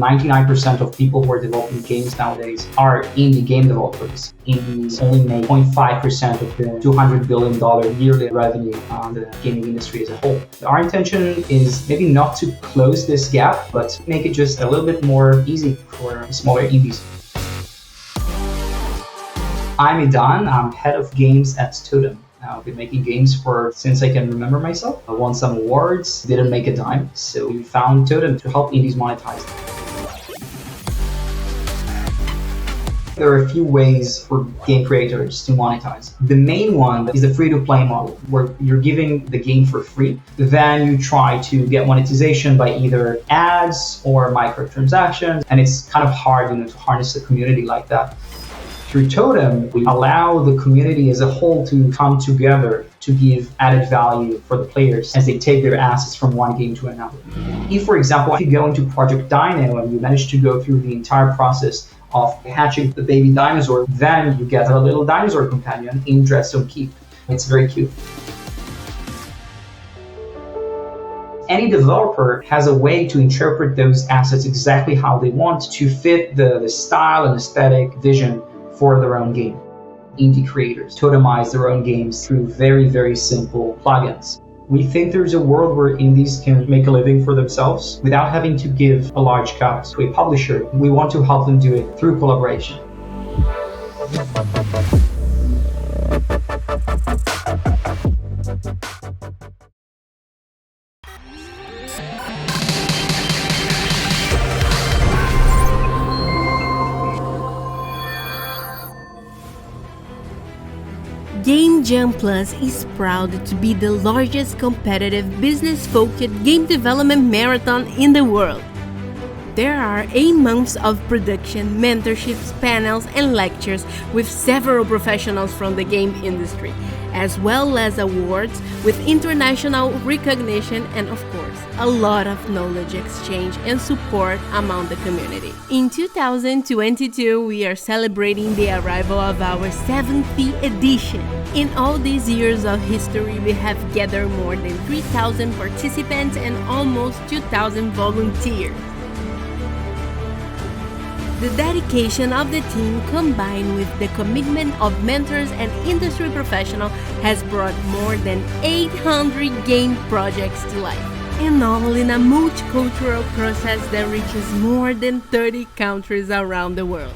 .99% of people who are developing games nowadays are indie game developers. Indies only make 0.5% of the $200 billion yearly revenue on the gaming industry as a whole. Our intention is maybe not to close this gap, but make it just a little bit more easy for smaller indies. I'm Idan, I'm head of games at Totem. I've been making games since I can remember myself. I won some awards, didn't make a dime, so we found Totem to help indies monetize. There are a few ways for game creators to monetize. The main one is the free-to-play model, where you're giving the game for free. Then you try to get monetization by either ads or microtransactions, and it's kind of hard, to harness the community like that. Through Totem, we allow the community as a whole to come together to give added value for the players as they take their assets from one game to another. If, for example, you go into Project Dino and you manage to go through the entire process of hatching the baby dinosaur, then you get a little dinosaur companion in Dreadstone Keep. It's very cute. Any developer has a way to interpret those assets exactly how they want to fit the style and aesthetic vision for their own game. Indie creators totemize their own games through very, very simple plugins. We think there's a world where indies can make a living for themselves without having to give a large cut to a publisher. We want to help them do it through collaboration. Game Jam Plus is proud to be the largest competitive business-focused game development marathon in the world. There are 8 months of production, mentorships, panels, and lectures with several professionals from the game industry, as well as awards with international recognition and, of course, a lot of knowledge exchange and support among the community. In 2022, we are celebrating the arrival of our 70th edition. In all these years of history, we have gathered more than 3,000 participants and almost 2,000 volunteers. The dedication of the team, combined with the commitment of mentors and industry professionals, has brought more than 800 game projects to life, and all in a multicultural process that reaches more than 30 countries around the world.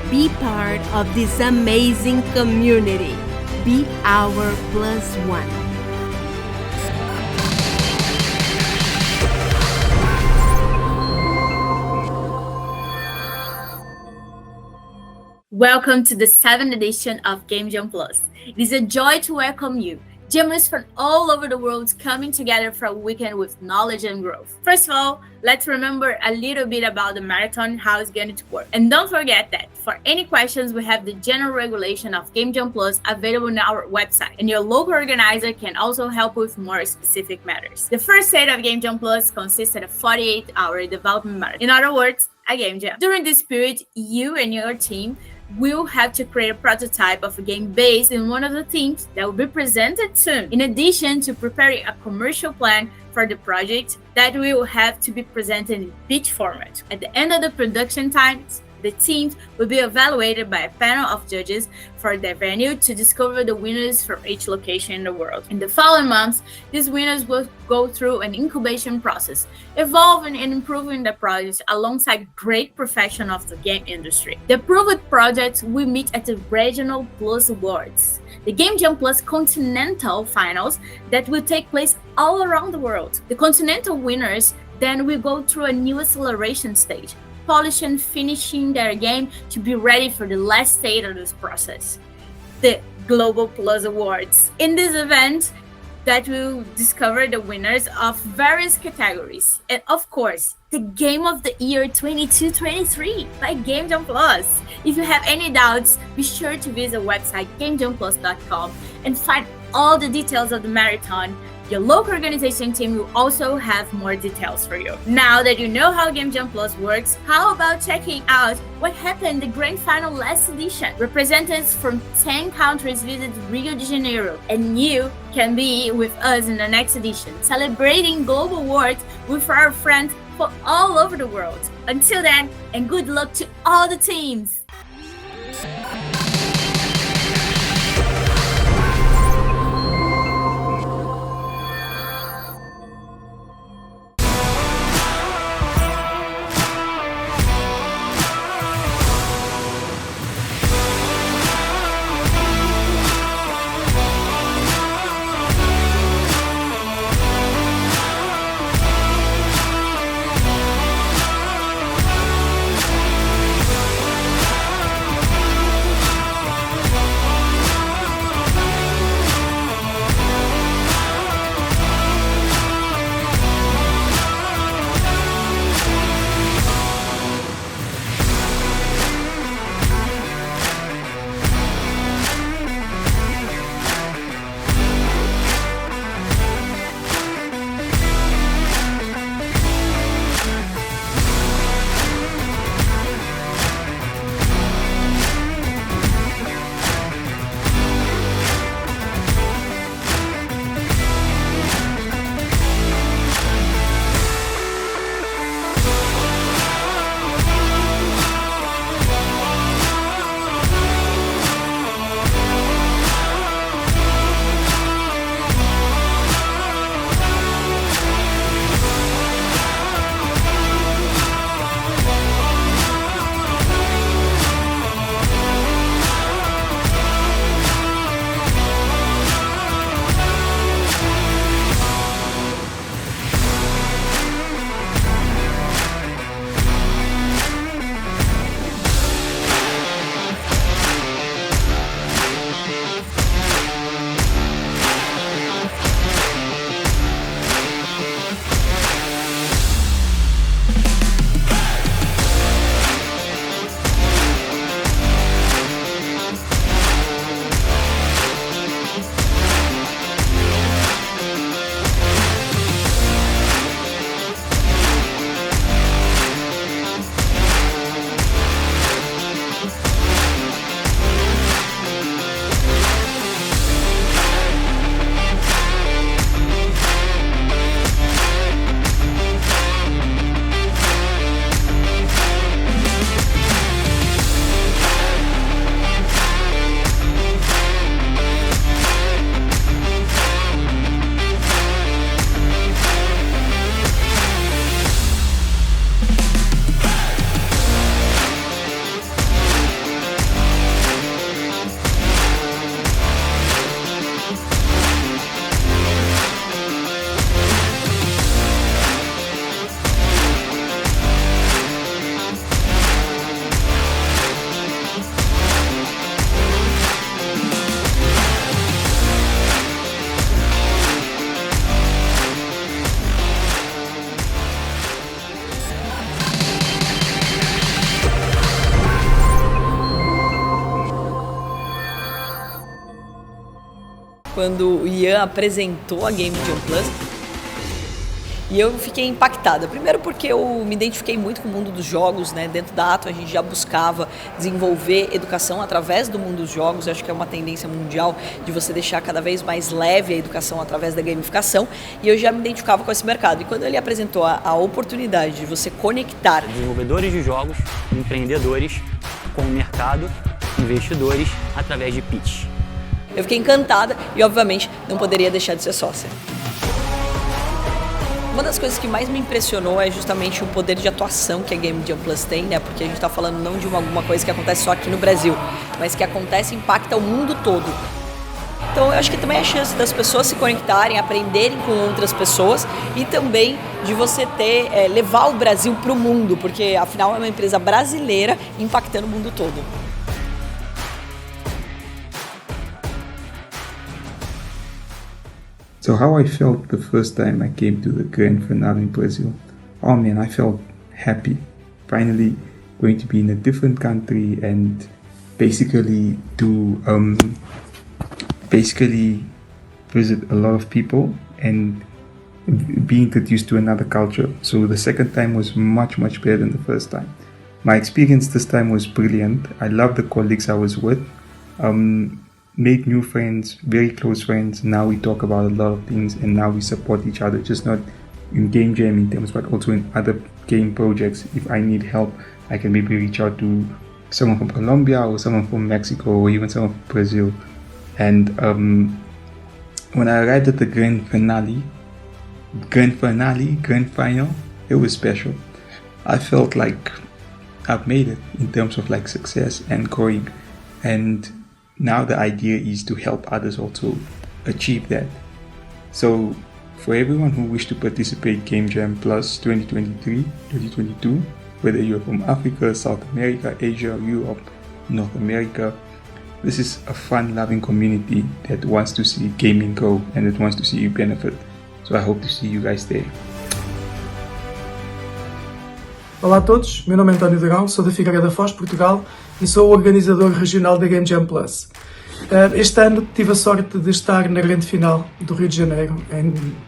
Be part of this amazing community. Be our +1. Welcome to the 7th edition of Game Jam Plus. It is a joy to welcome you. Gamers from all over the world coming together for a weekend with knowledge and growth. First of all, let's remember a little bit about the marathon, how it's going to work. And don't forget that for any questions, we have the general regulation of Game Jam Plus available on our website, and your local organizer can also help with more specific matters. The first set of Game Jam Plus consists of a 48-hour development marathon. In other words, a game jam. During this period, you and your team will have to create a prototype of a game based in one of the themes that will be presented soon, in addition to preparing a commercial plan for the project that will have to be presented in pitch format. At the end of the production times, the teams will be evaluated by a panel of judges for their venue to discover the winners for each location in the world. In the following months, these winners will go through an incubation process, evolving and improving the project alongside great professionals of the game industry. The approved projects will meet at the Regional Plus Awards, the Game Jam Plus Continental Finals that will take place all around the world. The Continental winners then will go through a new acceleration stage, polishing and finishing their game to be ready for the last stage of this process, the Global Plus Awards. In this event, that will discover the winners of various categories. And of course, the Game of the Year 22-23 by Game Jam Plus. If you have any doubts, be sure to visit website gamejamplus.com and find all the details of the marathon. Your local organization team will also have more details for you. Now that you know how Game Jam Plus works, how about checking out what happened in the Grand Final last edition? Representatives from 10 countries visited Rio de Janeiro, and you can be with us in the next edition, celebrating global awards with our friends from all over the world. Until then, and good luck to all the teams! quando o Ian apresentou a Game Jam Plus. E eu fiquei impactada, primeiro porque eu me identifiquei muito com o mundo dos jogos, né? Dentro da Atom a gente já buscava desenvolver educação através do mundo dos jogos. Eu acho que é uma tendência mundial de você deixar cada vez mais leve a educação através da gamificação, e eu já me identificava com esse mercado. E quando ele apresentou a oportunidade de você conectar desenvolvedores de jogos, empreendedores com o mercado, investidores através de pitch. Eu fiquei encantada e, obviamente, não poderia deixar de ser sócia. Uma das coisas que mais me impressionou é justamente o poder de atuação que a Game Jam Plus tem, né? Porque a gente está falando não de alguma coisa que acontece só aqui no Brasil, mas que acontece e impacta o mundo todo. Então eu acho que também é a chance das pessoas se conectarem, aprenderem com outras pessoas e também de você levar o Brasil para o mundo, porque afinal é uma empresa brasileira impactando o mundo todo. So how I felt the first time I came to the Gran Final in Brazil. Oh man, I felt happy. Finally going to be in a different country and basically visit a lot of people and be introduced to another culture. So the second time was much better than the first time. My experience this time was brilliant. I loved the colleagues I was with. Made new friends, very close friends. Now we talk about a lot of things and now we support each other, just not in game jamming terms, but also in other game projects. If I need help, I can maybe reach out to someone from Colombia or someone from Mexico or even someone from Brazil. And when I arrived at the Grand Final, it was special. I felt like I've made it in terms of like success and growing. And now the idea is to help others also achieve that. So for everyone who wish to participate Game Jam Plus 2023-2022, whether you're from Africa, South America, Asia, Europe, North America, this is a fun-loving community that wants to see gaming grow and that wants to see you benefit. So I hope to see you guys there. Olá a todos, meu nome é António Dragão, sou da Figueira da Foz, Portugal e sou o organizador regional da Game Jam Plus. Este ano tive a sorte de estar na grande final do Rio de Janeiro,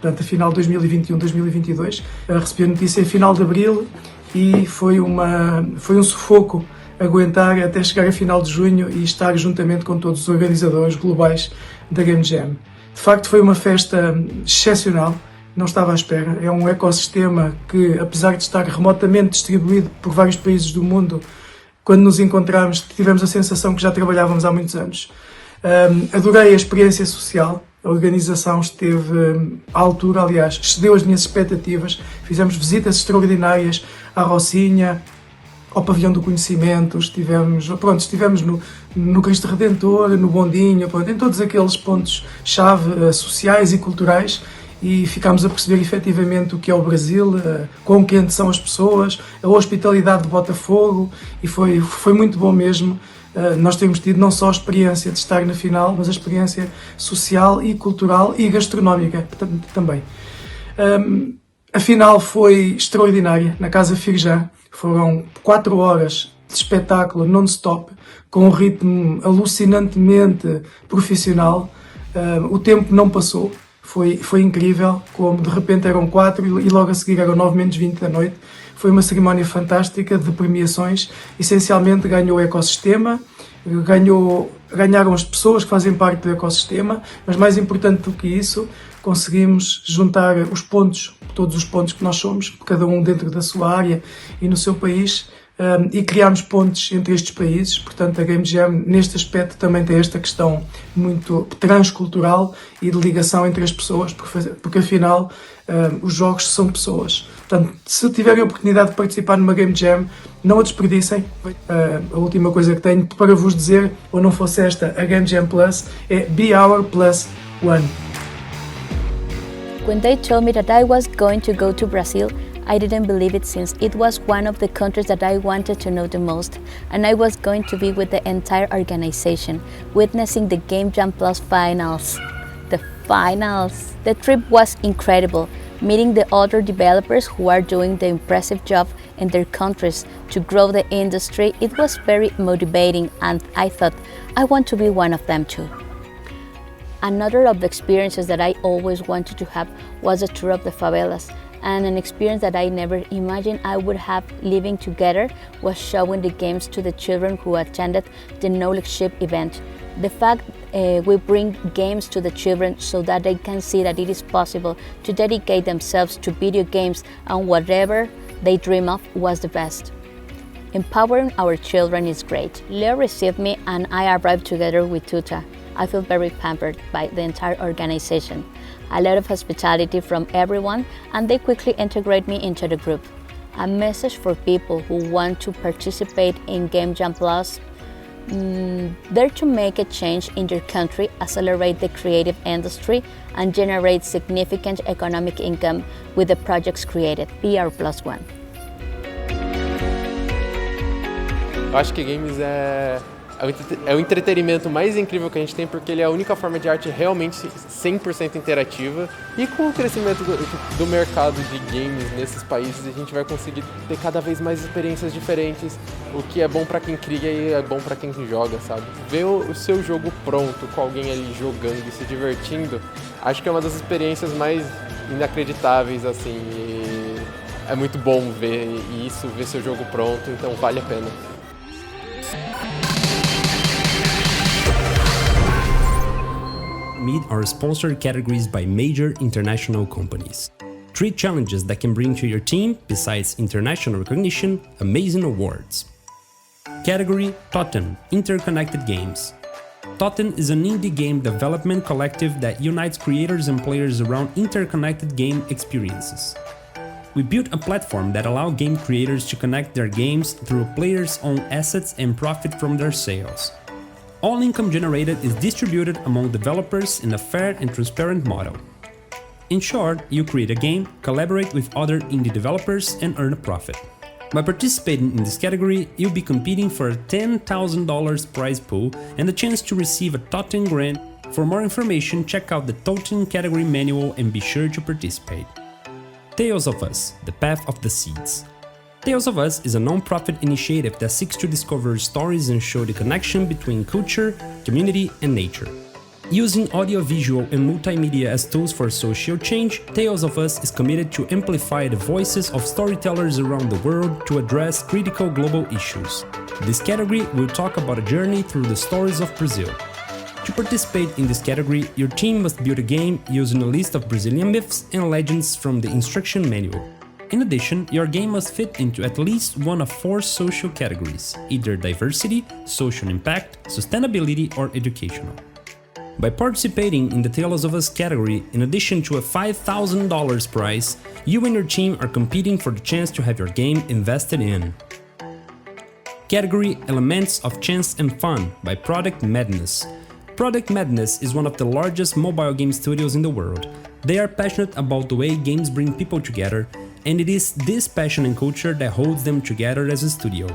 portanto a final 2021-2022. Recebi a notícia em final de abril e foi um sufoco aguentar até chegar a final de junho e estar juntamente com todos os organizadores globais da Game Jam. De facto foi uma festa excepcional, não estava à espera. É um ecossistema que, apesar de estar remotamente distribuído por vários países do mundo, quando nos encontramos tivemos a sensação que já trabalhávamos há muitos anos. Adorei a experiência social, a organização esteve à altura, aliás, excedeu as minhas expectativas. Fizemos visitas extraordinárias à Rocinha, ao Pavilhão do Conhecimento, estivemos no Cristo Redentor, no Bondinho, em todos aqueles pontos-chave sociais e culturais e ficámos a perceber efetivamente o que é o Brasil, quão quentes são as pessoas, a hospitalidade de Botafogo e foi muito bom mesmo. Nós temos tido não só a experiência de estar na final, mas a experiência social e cultural e gastronómica também. A final foi extraordinária na Casa Firjan. Foram 4 horas de espetáculo non-stop, com um ritmo alucinantemente profissional. O tempo não passou, foi incrível, como de repente eram 4 e logo a seguir eram 9:20 da noite. Foi uma cerimónia fantástica de premiações, essencialmente ganhou o ecossistema, ganharam as pessoas que fazem parte do ecossistema, mas mais importante do que isso, conseguimos juntar os pontos, todos os pontos que nós somos, cada um dentro da sua área e no seu país, e criámos pontes entre estes países. Portanto, a Game Jam, neste aspecto, também tem esta questão muito transcultural e de ligação entre as pessoas, porque afinal, os jogos são pessoas. Portanto, se tiverem a oportunidade de participar numa Game Jam, não a desperdicem. A última coisa que tenho para vos dizer, ou não fosse esta, a Game Jam Plus, é Be Our Plus One. When they told me that I was going to go to Brazil, I didn't believe it since it was one of the countries that I wanted to know the most, and I was going to be with the entire organization, witnessing the Game Jam Plus finals. The finals! The trip was incredible, meeting the other developers who are doing the impressive job in their countries to grow the industry. It was very motivating, and I thought, I want to be one of them too. Another of the experiences that I always wanted to have was a tour of the favelas, and an experience that I never imagined I would have living together was showing the games to the children who attended the Knowledge Ship event. The fact we bring games to the children so that they can see that it is possible to dedicate themselves to video games and whatever they dream of was the best. Empowering our children is great. Leo received me and I arrived together with Tuta. I feel very pampered by the entire organization. A lot of hospitality from everyone, and they quickly integrate me into the group. A message for people who want to participate in Game Jam Plus. They're to make a change in your country, accelerate the creative industry, and generate significant economic income with the projects created. Be our plus one. Eu acho que games é é o entretenimento mais incrível que a gente tem, porque ele é a única forma de arte realmente 100% interativa. E com o crescimento do mercado de games nesses países, a gente vai conseguir ter cada vez mais experiências diferentes, o que é bom pra quem cria e é bom pra quem joga, sabe? Ver o seu jogo pronto, com alguém ali jogando e se divertindo, acho que é uma das experiências mais inacreditáveis, assim, e é muito bom ver isso, ver seu jogo pronto, então vale a pena. Meet our sponsored categories by major international companies. 3 challenges that can bring to your team, besides international recognition, amazing awards. Category Totem, Interconnected Games. Totem is an indie game development collective that unites creators and players around interconnected game experiences. We built a platform that allows game creators to connect their games through players' own assets and profit from their sales. All income generated is distributed among developers in a fair and transparent model. In short, you create a game, collaborate with other indie developers, and earn a profit. By participating in this category, you'll be competing for a $10,000 prize pool and the chance to receive a Totem grant. For more information, check out the Totem category manual and be sure to participate. Tales of Us, The Path of the Seeds. Tales of Us is a non-profit initiative that seeks to discover stories and show the connection between culture, community, and nature. Using audiovisual and multimedia as tools for social change, Tales of Us is committed to amplify the voices of storytellers around the world to address critical global issues. This category will talk about a journey through the stories of Brazil. To participate in this category, your team must build a game using a list of Brazilian myths and legends from the instruction manual. In addition, your game must fit into at least one of 4 social categories, either diversity, social impact, sustainability, or educational. By participating in the Tales of Us category, in addition to a $5,000 prize, you and your team are competing for the chance to have your game invested in. Category Elements of Chance and Fun by Product Madness. Product Madness is one of the largest mobile game studios in the world. They are passionate about the way games bring people together, and it is this passion and culture that holds them together as a studio.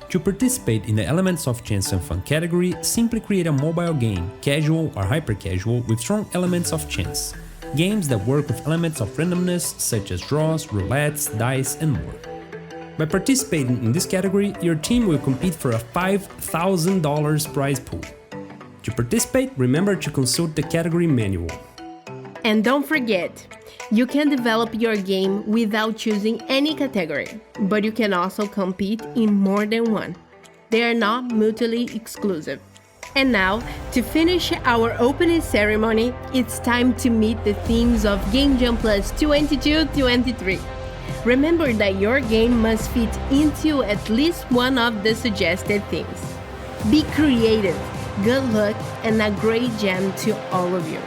To participate in the Elements of Chance and Fun category, simply create a mobile game, casual or hyper-casual, with strong elements of chance. Games that work with elements of randomness such as draws, roulettes, dice, and more. By participating in this category, your team will compete for a $5,000 prize pool. To participate, remember to consult the category manual. And don't forget, you can develop your game without choosing any category, but you can also compete in more than one. They are not mutually exclusive. And now, to finish our opening ceremony, it's time to meet the themes of Game Jam Plus 22-23. Remember that your game must fit into at least one of the suggested themes. Be creative, good luck, and a great jam to all of you.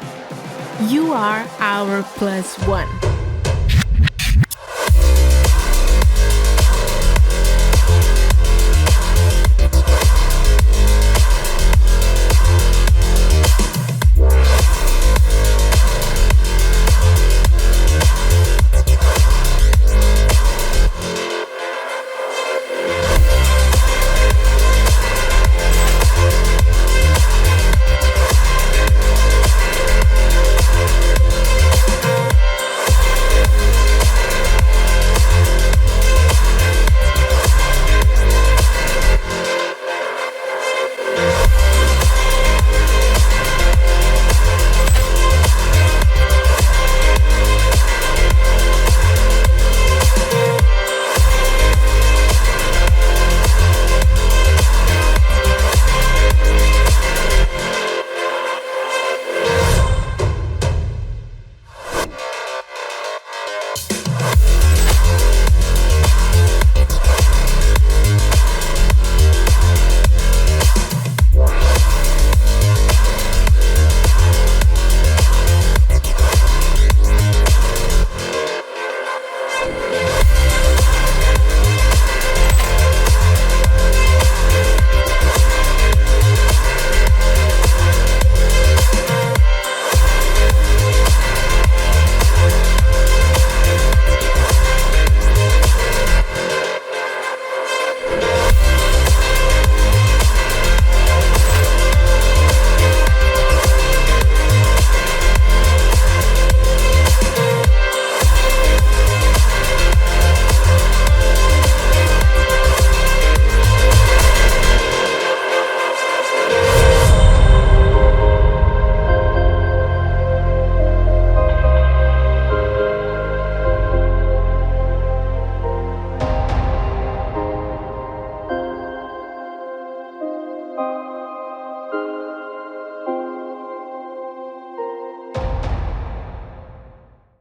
You are our +1.